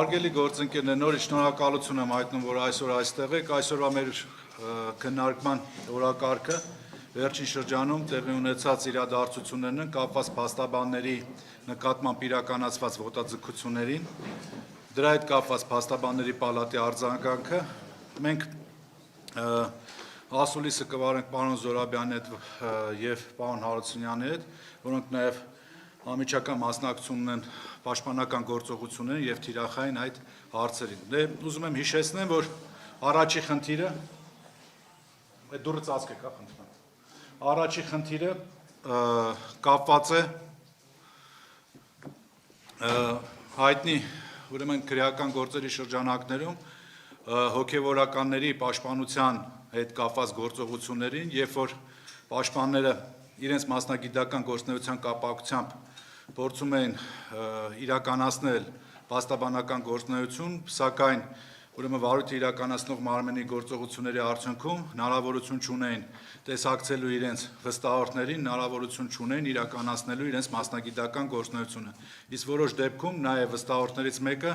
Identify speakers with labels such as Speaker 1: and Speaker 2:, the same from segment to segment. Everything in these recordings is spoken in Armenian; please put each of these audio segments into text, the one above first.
Speaker 1: Հարգելի գործընկերներ, նորից շնորհակալություն եմ հայտնում, որ այսօր այստեղ եք։ Այսօրվա մեր քննարկման օրակարգը վերջին շրջանում տեղի ունեցած իրադարձություններն են կապված փաստաբանների նկատմամբ իրականացված ոտաձգություններին, դրա հետ կապված փաստաբանների պալատի արձագանքը։ Մենք ասուլիսը կվարենք պարոն Զորաբյանի հետ եւ պարոն Հարությունյանի հետ, որոնք նաեւ Ամիջական մասնակցությունն են պաշտպանական գործողություններին եւ թիրախային այդ հարցերին։ Դե ուզում եմ հիշեցնեմ, որ առաջի խնդիրը այդ դուրը ծածկեք, խնդրեմ։ Առաջի խնդիրը կապված է հայտնի, ուրեմն քրեական գործերի շրջանակներում հոգեվորականների պաշտպանության հետ կապված գործողություններին, երբ որ պաշտպանները իրենց մասնագիտական գործունեության կապակցությամբ փորձում էին իրականացնել փաստաբանական գործունեություն, սակայն ուրեմն վարույթը իրականացնող մարմնի գործողությունների արդյունքում հնարավորություն չունեին տեսակցելու իրենց վստահորդներին, հնարավորություն չունեին իրականացնելու իրենց մասնագիտական գործունեությունը։ Իսկ որոշ դեպքում նաև վստահորդներից մեկը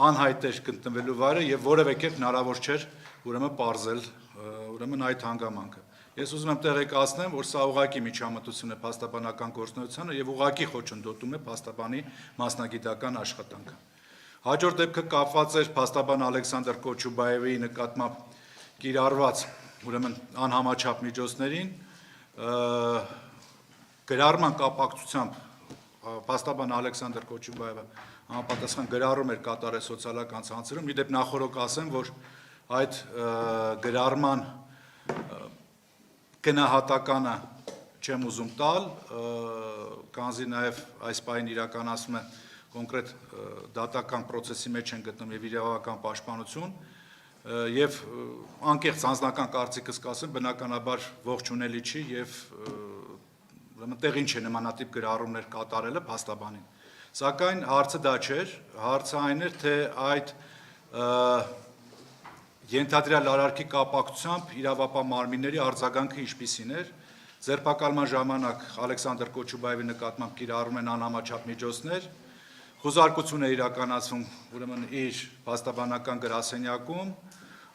Speaker 1: անհայտ էր գտնվելու վայրը եւ որևէ կերպ հնարավոր չէր ուրեմն պարզել ուրեմն այդ հանգամանքը։ Ես ուզում եմ տեղեկացնեմ, որ սա ուղղակի միջամտություն է փաստաբանական գործունեությանը եւ ուղղակի խոչընդոտում է փաստաբանի մասնագիտական աշխատանքը։ Հաջորդ դեպքը կապված էր փաստաբան Ալեքսանդր Կոչուբաևի նկատմամբ կիրառված ուրեմն անհամաչափ միջոցներին գրառման կապակցությամբ փաստաբան Ալեքսանդր Կոչուբաևը համապատասխան գրառում էր կատարել սոցիալական ցանցերում։ Իդեպ նախորոք ասեմ, որ այդ գրառման գնահատականը չեմ ուզում տալ, քանզի նաև այս պահին իրականացում է կոնկրետ դատական process-ի մեջ են գտնում եւ իրավական պաշտպանություն եւ անկեղծ անձնական կարծիքս կասեմ, բնականաբար ողջունելի չի եւ ուրեմն տեղին չէ նմանատիպ գրառումներ կատարելը փաստաբանին։ Սակայն հարցը դա չէր, հարցը այն էր, թե այդ ենթադրյալ արարքի կապակցությամբ իրավապահ մարմինների արձագանքը ինչպիսին էր։ Ձերբակալման ժամանակ Ալեքսանդր Կոչուբաևի նկատմամբ կիրառում են անհամաչափ միջոցներ, խոզարկություն է իրականացվում ուրեմն իր փաստաբանական գրասենյակում,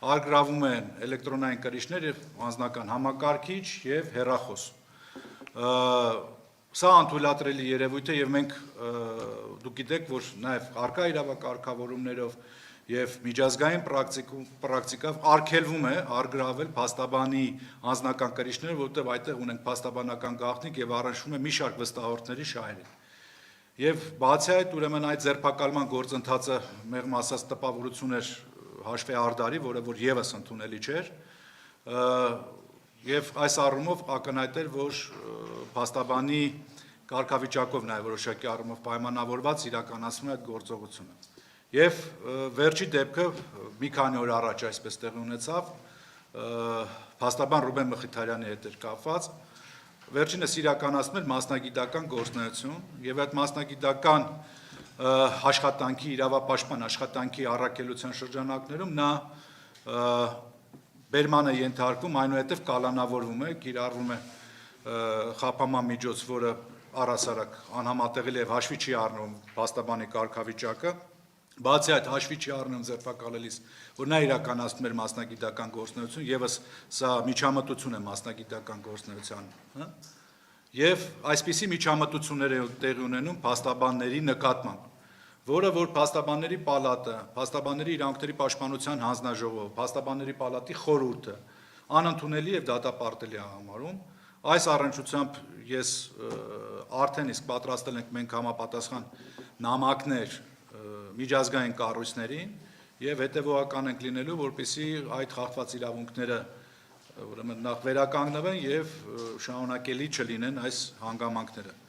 Speaker 1: արգրավում են էլեկտրոնային կրիչներ եւ անձնական համակարգիչ եւ հեռախոս։ Սա անթույլատրելի երևույթ է եւ մենք դուք գիտեք, որ նաեւ արկա իրավակարգավորումներով եւ միջազգային պրակտիկով արգելվում է արգրավել փաստաբանի անձնական կրիչները, որտեղ այդտեղ ունենք փաստաբանական գաղտնիք եւ առնչվում է մի շարք վստահորդների շահերին։ Եվ բացի այդ, ուրեմն այդ ձերբակալման գործընթացը մեղմ ասած տպավորություն էր հաշվի արդարի, որը որ եւս ընդունելի չէր, եւ այս առումով ակնհայտ էր, որ փաստաբանի կարգավիճակով նաեւ որոշակի առումով պայմանավորված իրականացվում է այդ գործողությունը։ Եվ վերջի դեպքը մի քանի օր առաջ այսպես տեղի ունեցավ, փաստաբան Ռուբեն Մխիթարյանի հետ էր կապված, վերջինս իրականացնում էր մասնագիտական գործունեություն եւ այդ մասնագիտական աշխատանքի, իրավապաշտպան աշխատանքի առաքելության շրջանակներում նա բերման է ենթարկվում, այնուհետև կալանավորվում է, կիրառվում է խափանման միջոց, որը առհասարակ անհամատեղելի եւ հաշվի չի առնում փաստաբանի կարգավիճակը։ Բացի այդ հաշվի չի առնում ձերբակալելիս, որ նա իրականացնում էր մասնագիտական գործունեություն, եւս սա միջամտություն է մասնագիտական գործունեության, եւ այսպիսի միջամտություններ է տեղի ունենում փաստաբանների նկատմամբ, որը որ փաստաբանների պալատը, փաստաբանների իրավունքների պաշտպանության հանձնաժողովը, փաստաբանների պալատի խորհուրդը անընդունելի եւ դատապարտելի է համարում։ Այս առնչությամբ ես արդեն իսկ պատրաստել ենք մենք համապատասխան նամակներ միջազգային կառույցներին եւ հետեւողական ենք լինելու, որպեսզի այդ խախտված իրավունքները ուրեմն նախ վերականգնվեն եւ շարունակելի չլինեն այս հանգամանքները։